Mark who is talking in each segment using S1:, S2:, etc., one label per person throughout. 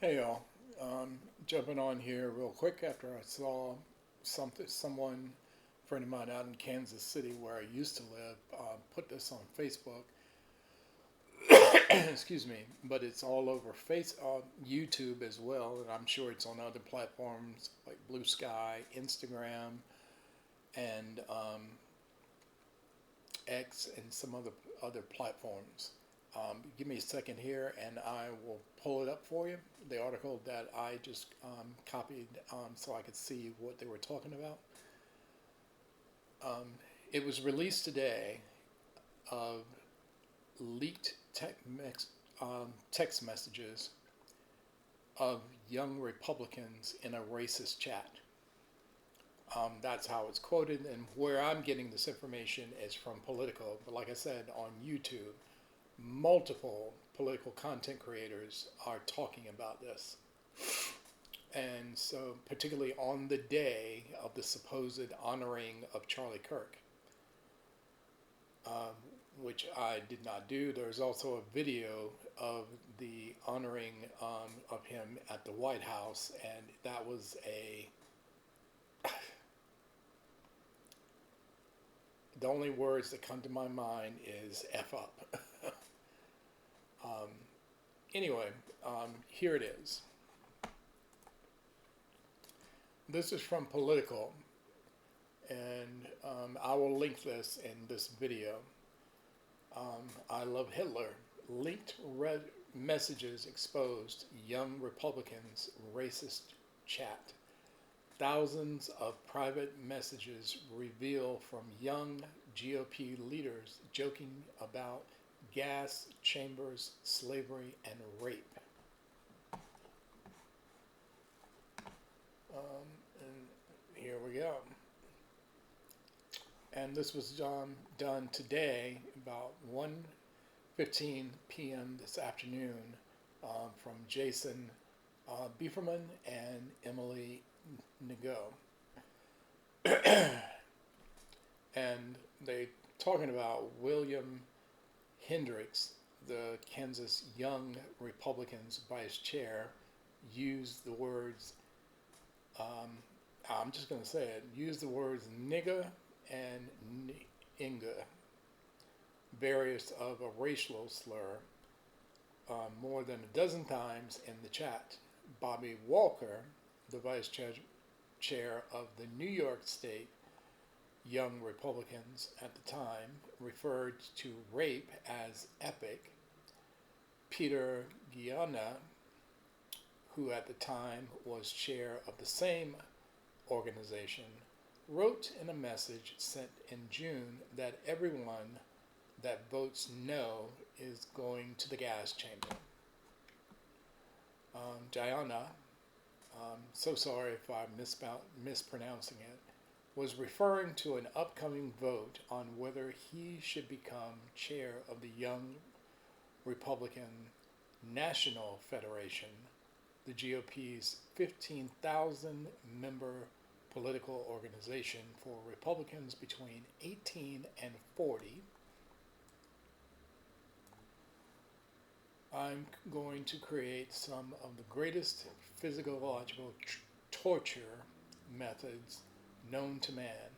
S1: Hey y'all, jumping on here real quick after I saw someone, friend of mine out in Kansas City where I used to live, put this on Facebook. Excuse me, but it's all over YouTube as well, and I'm sure it's on other platforms like Blue Sky, Instagram, and X, and some other platforms. Give me a second here, and I will pull it up for you. The article that I just copied, so I could see what they were talking about. Um, it was released today of leaked text messages of young Republicans in a racist chat. That's how it's quoted, and where I'm getting this information is from Politico. But like I said, on YouTube, multiple political content creators are talking about this. And so, particularly on the day of the supposed honoring of Charlie Kirk, um, which I did not do. There's also a video of the honoring of him at the White House, and that was the only words that come to my mind is F up. um, anyway, here it is. This is from Political, and I will link this in this video. I love Hitler. Leaked red messages exposed young Republicans' racist chat. Thousands of private messages reveal from young GOP leaders joking about gas chambers, slavery, and rape. And here we go. And this was done today about 1:15 p.m. this afternoon from Jason Bieferman and Emily Nago. And they talking about William Hendricks, the Kansas Young Republicans vice chair, used the words, I'm just going to say it, used the words nigga and Inga, various of a racial slur, more than a dozen times in the chat. Bobby Walker, the chair of the New York State Young Republicans at the time, referred to rape as epic. Peter Gianna, who at the time was chair of the same organization, wrote in a message sent in June that everyone that votes no is going to the gas chamber. Diana, so sorry if I'm mispronouncing it, was referring to an upcoming vote on whether he should become chair of the Young Republican National Federation, the GOP's 15,000 member political organization for Republicans between 18 and 40. I'm going to create some of the greatest physiological torture methods known to man.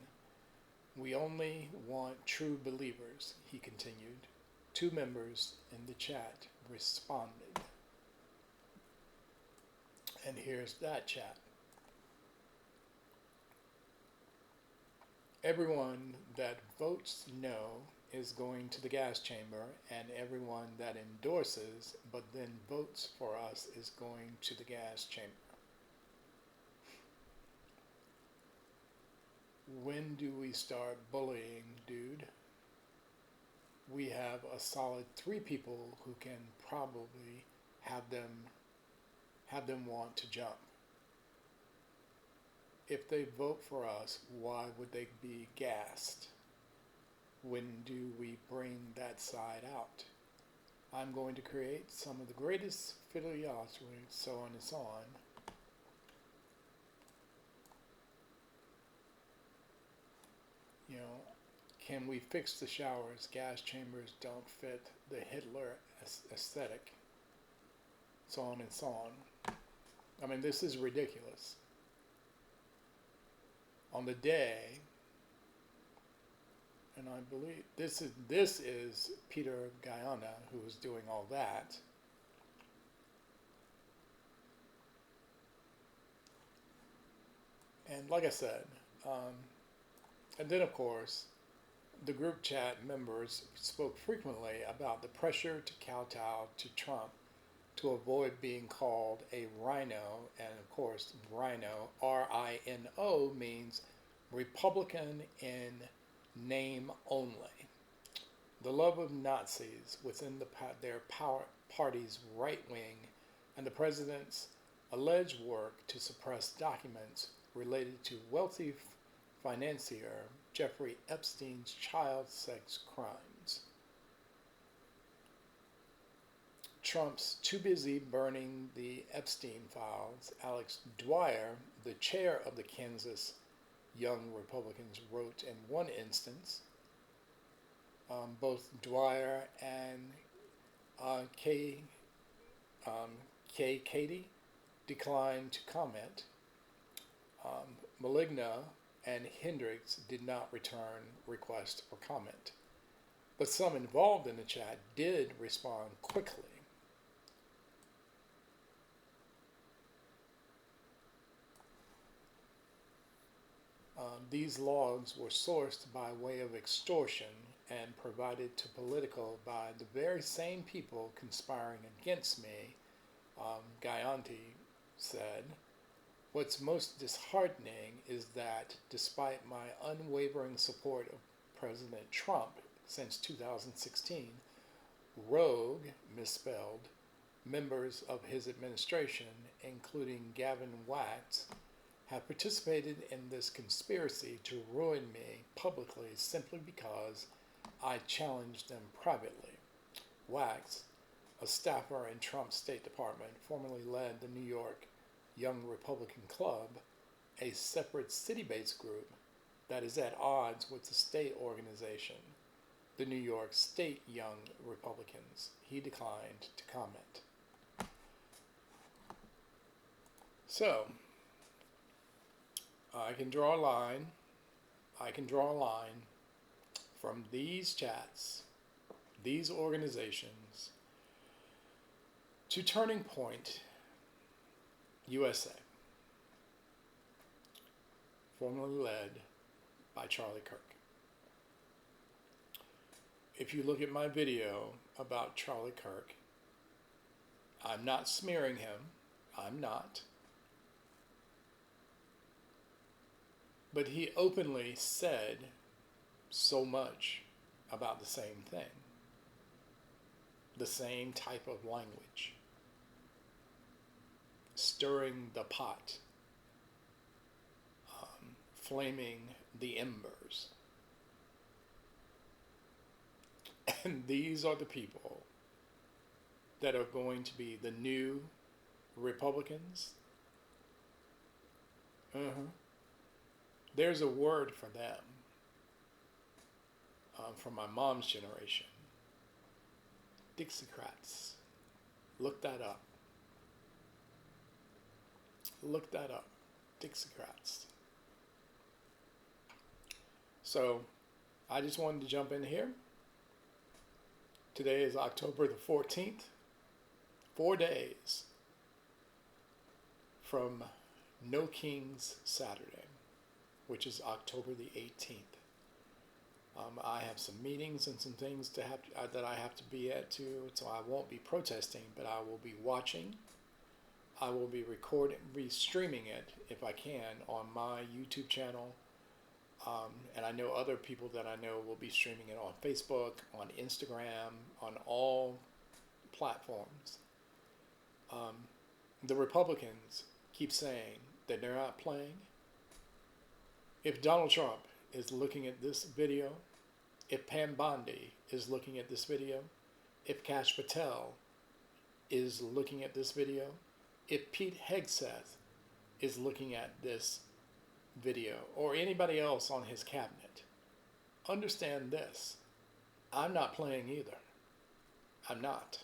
S1: We only want true believers, he continued. Two members in the chat responded. And here's that chat. Everyone that votes no is going to the gas chamber, and everyone that endorses but then votes for us is going to the gas chamber. When do we start bullying, dude? We have a solid 3 people who can probably have them want to jump. If they vote for us, why would they be gassed? When do we bring that side out? I'm going to create some of the greatest philosophy, so on and so on. You know, can we fix the showers? Gas chambers don't fit the Hitler aesthetic. So on and so on. I mean, this is ridiculous. On the day, and I believe this is Peter Guyana who was doing all that. And like I said, and then of course, the group chat members spoke frequently about the pressure to kowtow to Trump to avoid being called a rhino. And of course, rhino, R-I-N-O, means Republican in name only. The love of Nazis within their party's right wing and the president's alleged work to suppress documents related to wealthy financier Jeffrey Epstein's child sex crimes. Trump's too busy burning the Epstein files, Alex Dwyer, the chair of the Kansas Young Republicans, wrote in one instance. Both Dwyer and Kay Cady declined to comment. Maligna and Hendricks did not return requests for comment. But some involved in the chat did respond quickly. These logs were sourced by way of extortion and provided to Politico by the very same people conspiring against me, Gaianti said. What's most disheartening is that despite my unwavering support of President Trump since 2016, rogue, misspelled, members of his administration, including Gavin Wax, have participated in this conspiracy to ruin me publicly simply because I challenged them privately. Wax, a staffer in Trump's State Department, formerly led the New York Young Republican Club, a separate city-based group that is at odds with the state organization, the New York State Young Republicans. He declined to comment. So, I can draw a line from these chats, these organizations, to Turning Point USA, formerly led by Charlie Kirk. If you look at my video about Charlie Kirk, I'm not smearing him, I'm not. But he openly said so much about the same thing, the same type of language, stirring the pot, flaming the embers. And these are the people that are going to be the new Republicans. There's a word for them from my mom's generation. Dixiecrats. Look that up. Look that up. Dixiecrats. So I just wanted to jump in here. Today is October the 14th. 4 days from No Kings Saturday, which is October the 18th. I have some meetings and some things that I have to be at too, so I won't be protesting, but I will be watching. I will be streaming it if I can on my YouTube channel, and I know other people that I know will be streaming it on Facebook, on Instagram, on all platforms. The Republicans keep saying that they're not playing. If Donald Trump is looking at this video, if Pam Bondi is looking at this video, if Kash Patel is looking at this video, if Pete Hegseth is looking at this video, or anybody else on his cabinet, understand this. I'm not playing either. I'm not.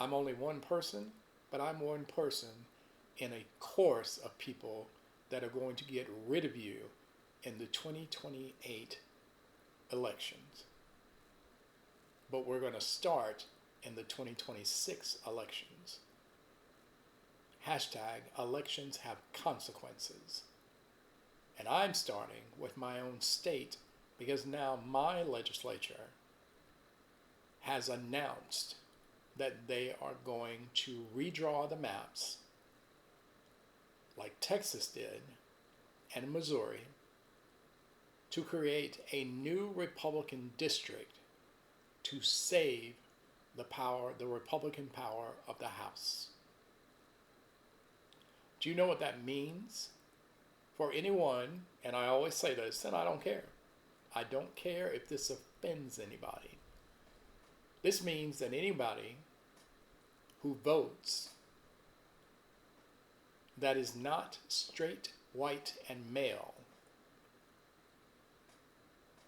S1: I'm only one person, but I'm one person in a course of people that are going to get rid of you in the 2028 elections. But we're going to start in the 2026 elections. Hashtag elections have consequences. And I'm starting with my own state because now my legislature has announced that they are going to redraw the maps like Texas did and Missouri to create a new Republican district to save the Republican power of the House. Do you know what that means? For anyone, and I always say this, and I don't care. I don't care if this offends anybody. This means that anybody who votes that is not straight, white, and male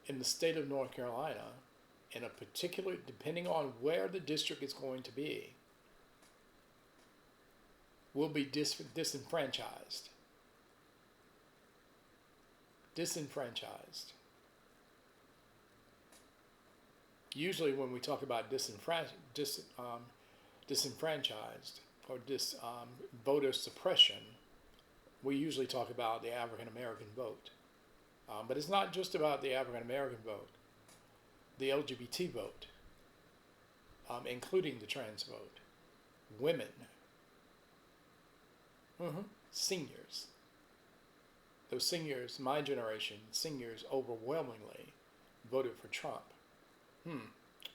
S1: in the state of North Carolina, in a particular, depending on where the district is going to be, will be disenfranchised. Disenfranchised. Usually when we talk about disenfranchised or voter suppression, we usually talk about the African American vote. But it's not just about the African American vote. The LGBT vote, including the trans vote, women, seniors. Those seniors, my generation, seniors overwhelmingly voted for Trump.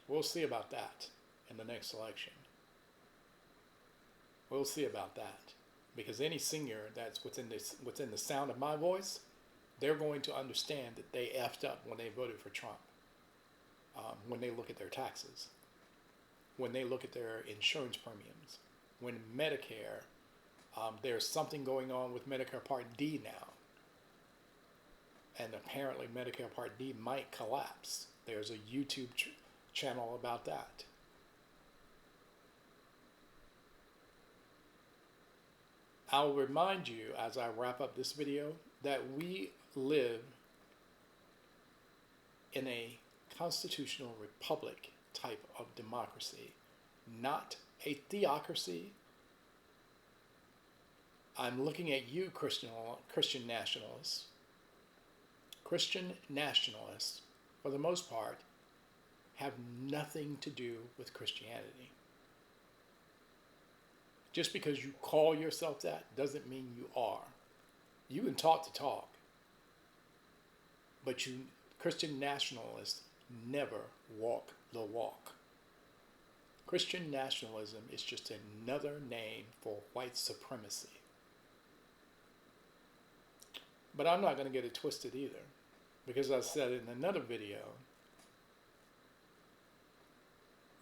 S1: We'll see about that in the next election. We'll see about that. Because any senior that's within the sound of my voice, they're going to understand that they effed up when they voted for Trump. When they look at their taxes, when they look at their insurance premiums, when Medicare, there's something going on with Medicare Part D now. And apparently Medicare Part D might collapse. There's a YouTube channel about that. I'll remind you as I wrap up this video that we live in a constitutional republic type of democracy, not a theocracy. I'm looking at you, Christian nationalists. Christian nationalists, for the most part, have nothing to do with Christianity. Just because you call yourself that doesn't mean you are. You can talk the talk, but Christian nationalists never walk the walk. Christian nationalism is just another name for white supremacy. But I'm not going to get it twisted either, because I said in another video,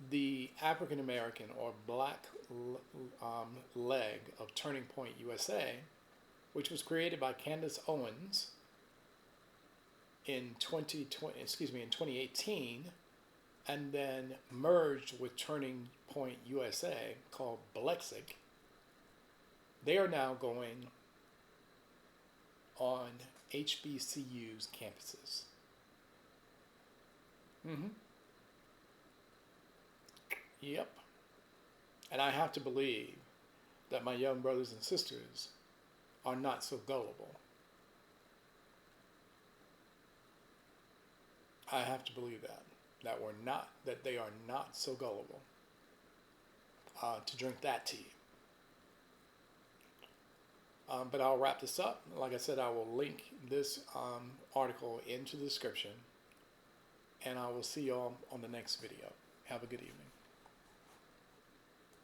S1: the African American or black leg of Turning Point USA, which was created by Candace Owens in 2018, and then merged with Turning Point USA, called Blexic. They are now going on HBCU's campuses. Yep. And I have to believe that my young brothers and sisters are not so gullible. I have to believe that they are not so gullible to drink that tea. But I'll wrap this up. Like I said, I will link this article into the description, and I will see y'all on the next video. Have a good evening.